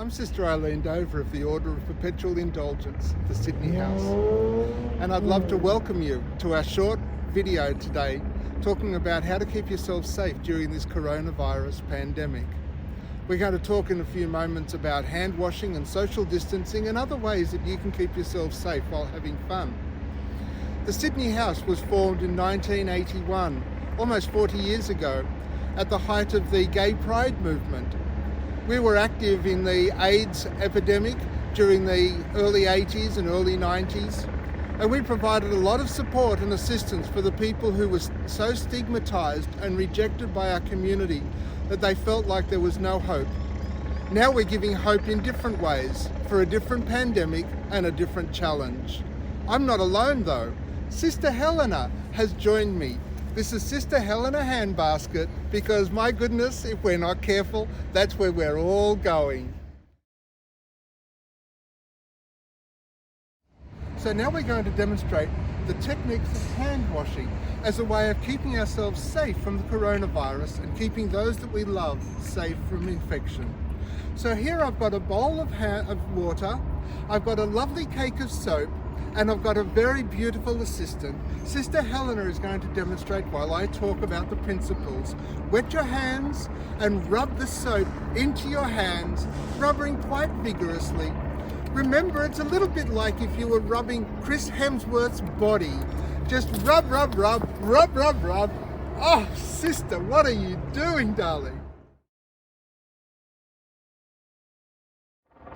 I'm Sister Eileen Dover of the Order of Perpetual Indulgence, the Sydney House. And I'd love to welcome you to our short video today talking about how to keep yourself safe during this coronavirus pandemic. We're going to talk in a few moments about hand washing and social distancing and other ways that you can keep yourself safe while having fun. The Sydney House was formed in 1981, almost 40 years ago, at the height of the gay pride movement. We were active in the AIDS epidemic during the early 80s and early 90s, and we provided a lot of support and assistance for the people who were so stigmatized and rejected by our community that they felt like there was no hope. Now we're giving hope in different ways for a different pandemic and a different challenge. I'm not alone though. Sister Helena has joined me. This is Sister Helena Anne Basquet because, my goodness, if we're not careful, that's where we're all going. So now we're going to demonstrate the techniques of hand washing as a way of keeping ourselves safe from the coronavirus and keeping those that we love safe from infection. So here I've got a bowl of water, I've got a lovely cake of soap, and I've got a very beautiful assistant. Sister Helena is going to demonstrate while I talk about the principles. Wet your hands and rub the soap into your hands, rubbing quite vigorously. Remember, it's a little bit like if you were rubbing Chris Hemsworth's body. Just rub, rub, rub, rub, rub, rub. Oh, sister, what are you doing, darling?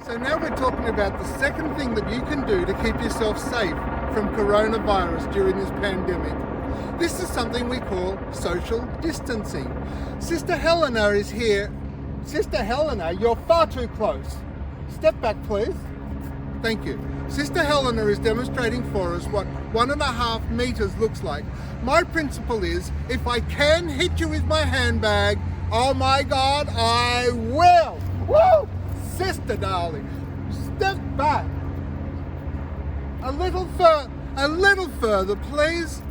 So now we're talking about the second thing that you can do to keep yourself safe from coronavirus during this pandemic. This is something we call social distancing. Sister Helena is here. Sister Helena, you're far too close. Step back, please. Thank you. Sister Helena is demonstrating for us what 1.5 meters looks like. My principle is, if I can hit you with my handbag, oh my God, I will. Woo! Sister darling, step back. A little further, please.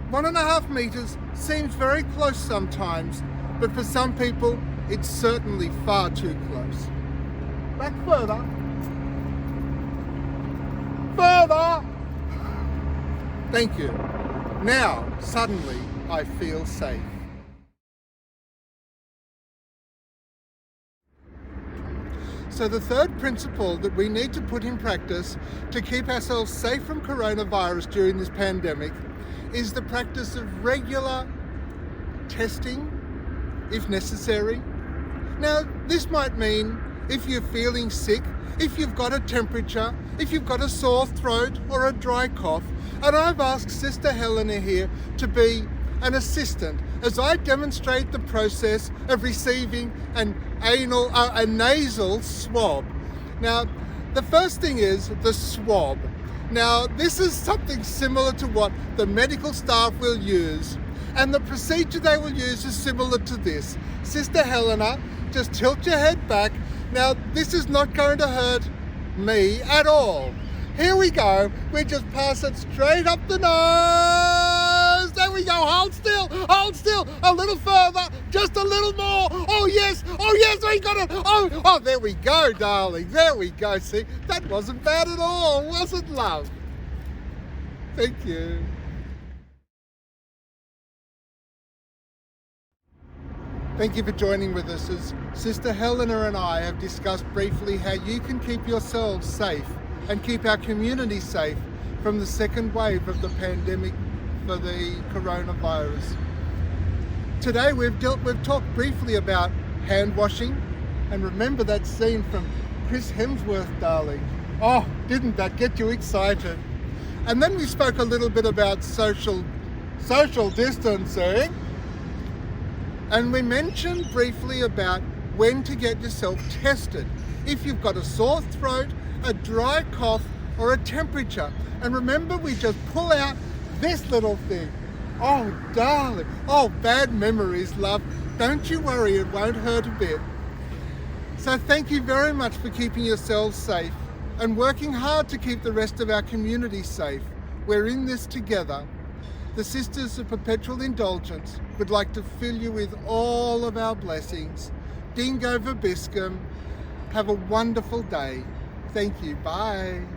1.5 meters seems very close sometimes, but for some people, it's certainly far too close. Back further. Further! Thank you. Now, suddenly, I feel safe. So the third principle that we need to put in practice to keep ourselves safe from coronavirus during this pandemic is the practice of regular testing, if necessary. Now, this might mean if you're feeling sick, if you've got a temperature, if you've got a sore throat or a dry cough, and I've asked Sister Helena here to be an assistant as I demonstrate the process of receiving a nasal swab. Now, the first thing is the swab. Now, this is something similar to what the medical staff will use, and the procedure they will use is similar to this. Sister Helena, just tilt your head back. Now, this is not going to hurt me at all. Here we go. We just pass it straight up the nose. There we go. Hold still. Hold still. A little further. Just a little more. Oh, yes. Oh, yes. We got it. Oh, there we go, darling. There we go. See, that wasn't bad at all, was it, love? Thank you. Thank you for joining with us as Sister Helena and I have discussed briefly how you can keep yourselves safe and keep our community safe from the second wave of the pandemic for the coronavirus. Today we've talked briefly about hand washing, and remember that scene from Chris Hemsworth, darling. Oh, didn't that get you excited? And then we spoke a little bit about social distancing, and we mentioned briefly about when to get yourself tested if you've got a sore throat, a dry cough, or a temperature. And remember, we just pull out this little thing. Oh, darling. Oh, bad memories, love. Don't you worry, it won't hurt a bit. So thank you very much for keeping yourselves safe and working hard to keep the rest of our community safe. We're in this together. The Sisters of Perpetual Indulgence would like to fill you with all of our blessings. Dingo vobiscum, Have a wonderful day. Thank you. Bye.